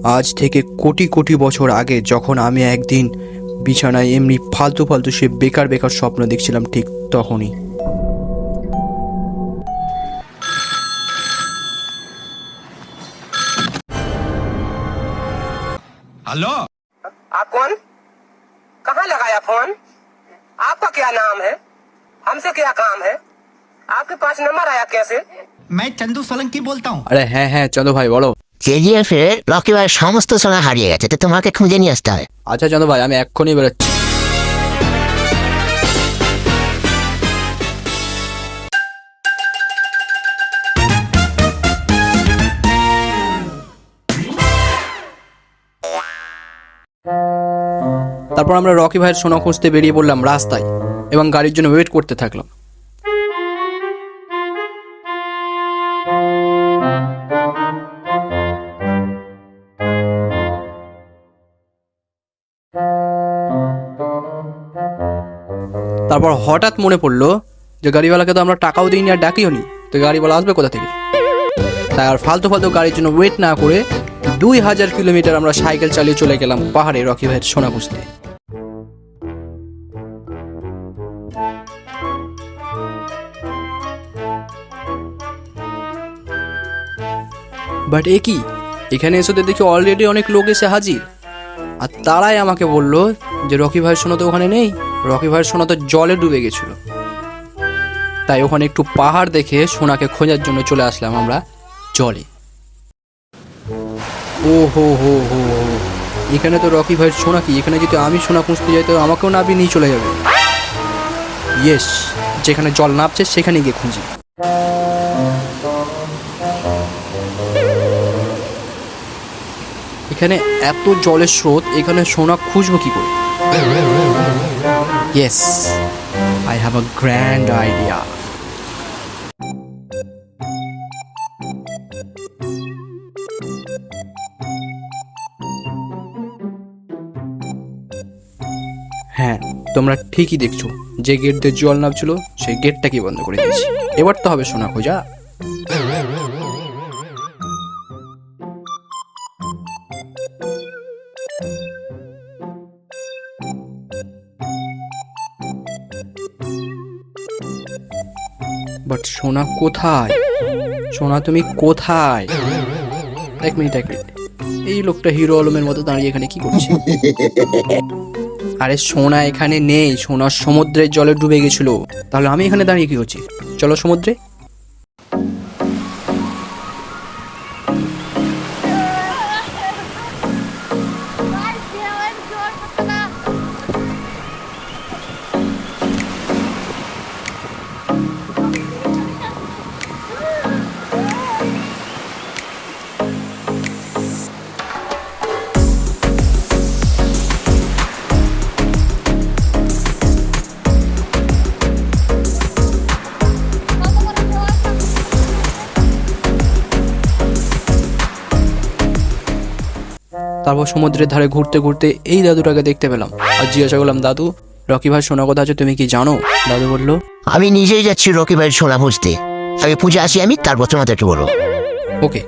আজ থেকে কোটি কোটি বছর আগে যখন আমি একদিন বিছানায় এমনি ফালতু ফালতু সে বেকার বেকার স্বপ্ন দেখছিলাম, ঠিক তখনই। हेलो। आप कौन? कहाँ लगाया फोन? आपका क्या नाम है? हमसे क्या काम है? आपके पास नंबर आया कैसे? मैं चंदू सोलंकी बोलता हूँ। আরে হ্যাঁ হ্যাঁ, চলো ভাই বলো। কেজিএফে রকি ভাইয়ের সমস্ত সোনা হারিয়ে গেছে, তো তোমাকে খুঁজে নিয়ে আসতে হবে। আচ্ছা চলো ভাই, আমি এক্ষুনি বেরোচ্ছি। তারপর আমরা রকি ভাইয়ের সোনা খুঁজতে বেরিয়ে পড়লাম রাস্তায় এবং গাড়ির জন্য ওয়েট করতে থাকলাম। তারপর হঠাৎ মনে পড়লো যে গাড়িওয়ালাকে তো আমরা টাকাও দিইনি আর ডাকিও নি, তো গাড়িওয়ালা আসবে কোথা থেকে? তাই আর ফালতু ফালতু গাড়ির জন্য ওয়েট না করে 2000 কিলোমিটার আমরা সাইকেল চালিয়ে চলে গেলাম পাহাড়ে রকি ভাইয়ের সোনা খুঁজতে। বাট এ কি, এখানে এসে তো দেখি অলরেডি অনেক লোক এসে হাজির, আর তারাই আমাকে বললো যে রকি ভাইয়ের সোনা তো ওখানে নেই, রকি ভাইয়ের সোনা তো জলে ডুবে গেছিল। তাই ওখানে একটু পাহাড় দেখে সোনাকে খোঁজার জন্য চলে আসলাম আমরা জলে। ও হো হো হো, এখানে তো রকি ভাইয়ের সোনা, কি এখানে যদি আমি সোনা খুঁজতে যাই তো আমাকেও নাবি নিয়ে চলে যাবে। ইয়েস, যেখানে জল নামছে সেখানে গিয়ে খুঁজি। এখানে এত জলের স্রোত, এখানে সোনা খুঁজবো কি করে? Yes, I have a grand idea. হ্যাঁ, তোমরা ঠিকই দেখছো, যে গেট দিয়ে জল নামছিল সেই গেটটাকে বন্ধ করে দিয়েছি। এবার তো হবে সোনা খোঁজা। বাট সোনা কোথায়? সোনা তুমি কোথায়? এক মিনিট, এই লোকটা হিরো আলমের মতো দাঁড়িয়ে এখানে কি করছে? আরে সোনা এখানে নেই, সোনা সমুদ্রের জলে ডুবে গেছিল। তাহলে আমি এখানে দাঁড়িয়ে কি করছি? চলো সমুদ্রে। তারপর সমুদ্রের ধারে ঘুরতে ঘুরতে এই দাদুটাকে দেখতে পেলাম আর জিজ্ঞাসা করলাম, দাদু রকি ভাই সোনা কথা আছে, তুমি কি জানো? দাদু বলল, আমি নিজেই যাচ্ছি রকি ভাইয়ের সোনা খুঁজতে, আগে পুজো আসি আমি, তারপর তোমাদেরকে বলো। ওকে।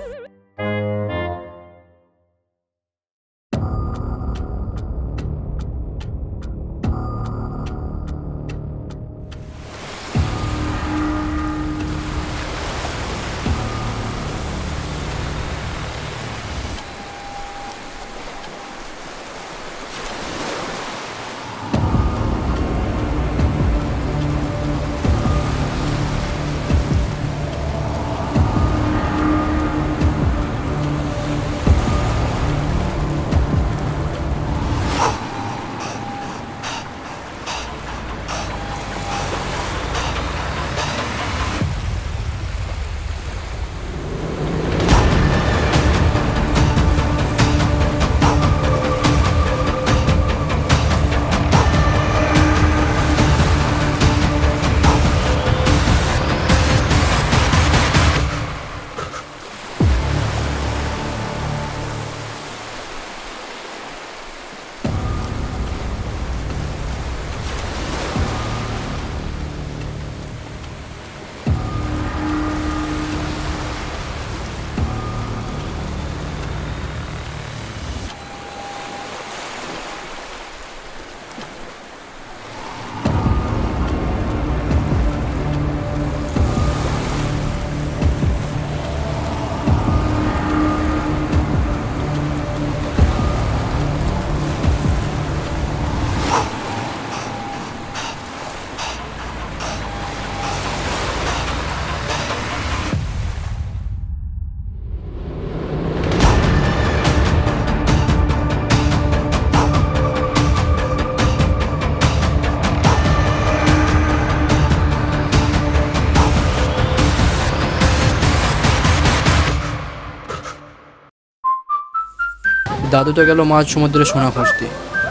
দাদু তো গেল মাঝ সমুদ্রে সোনা খুঁজতে,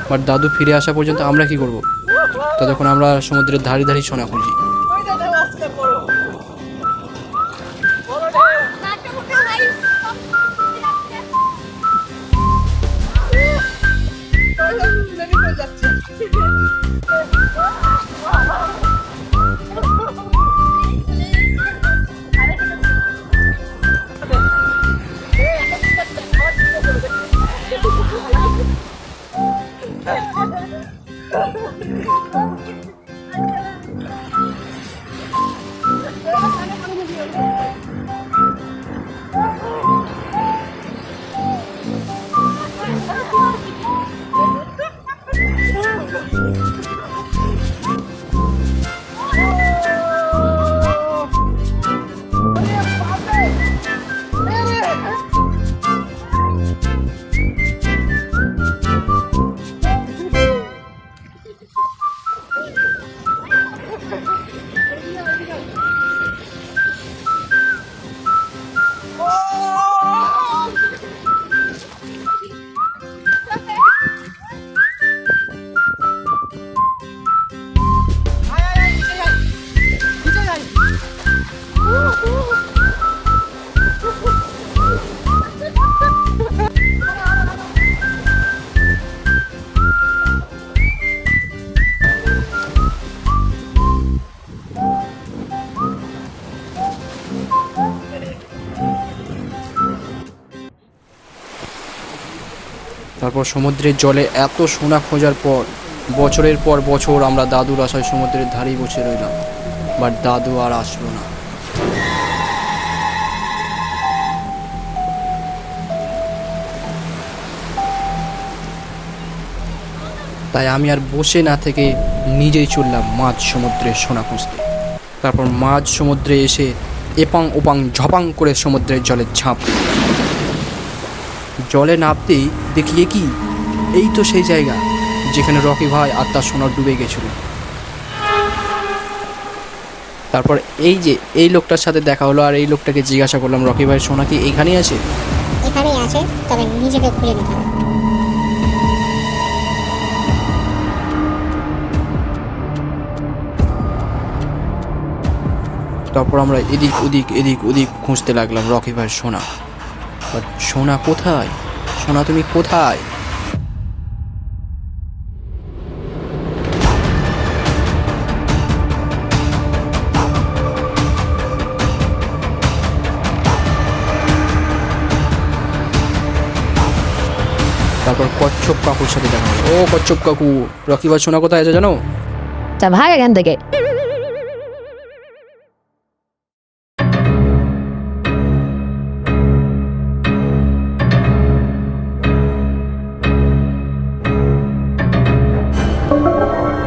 বাট দাদু ফিরে আসা পর্যন্ত আমরা কি করব? ততক্ষণ আমরা সমুদ্রের ধারে ধারে সোনা খুঁজি। তারপর সমুদ্রের জলে এত সোনা খোঁজার পর বছরের পর বছর আমরা দাদুর আশায় সমুদ্রের ধারেই বসে রইলাম, বাট দাদু আর আসলো না। তাই আমি আর বসে না থেকে নিজেই চললাম মাঝ সমুদ্রের সোনা খুঁজতে। তারপর মাঝ সমুদ্রে এসে এপাং ওপাং ঝপাং করে সমুদ্রের জলে ঝাঁপ। জলে নামতেই দেখিয়ে কি, এই তো সেই জায়গা যেখানে রকি ভাই আর তার সোনা ডুবে গেছিল। তারপর এই লোকটার সাথে দেখা হলো, আর এই লোকটাকে জিজ্ঞাসা করলাম, রকি ভাইয়ের সোনা কি এখানেই আছে? এখানেই আছে, তবে নিজেকে খুলে নিতে হবে। তারপর আমরা এদিক ওদিক খুঁজতে লাগলাম রকি ভাইয়ের সোনা। বাট সোনা কোথায়? সোনা তুমি কোথায়? তারপর কচ্ছপ কাকুর সাথে দেখা হলো। ও কচ্ছপ কাকু, রকি ভাইয়ের সোনা কোথায় আছে জানো? তা ভাগ এখান থেকে।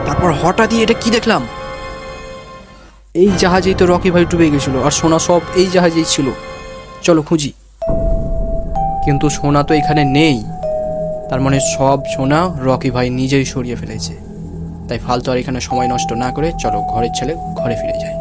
তারপর হঠাৎই এটা কি দেখলাম, এই জাহাজেই তো রকি ভাই ডুবে গেছিল, আর সোনা সব এই জাহাজেই ছিল। চলো খুঁজি। কিন্তু সোনা তো এখানে নেই, তার মানে সব সোনা রকি ভাই নিজেই সরিয়ে ফেলেছে। তাই ফালতু আর এখানে সময় নষ্ট না করে চলো ঘরের ছেলে ঘরে ফিরে যায়।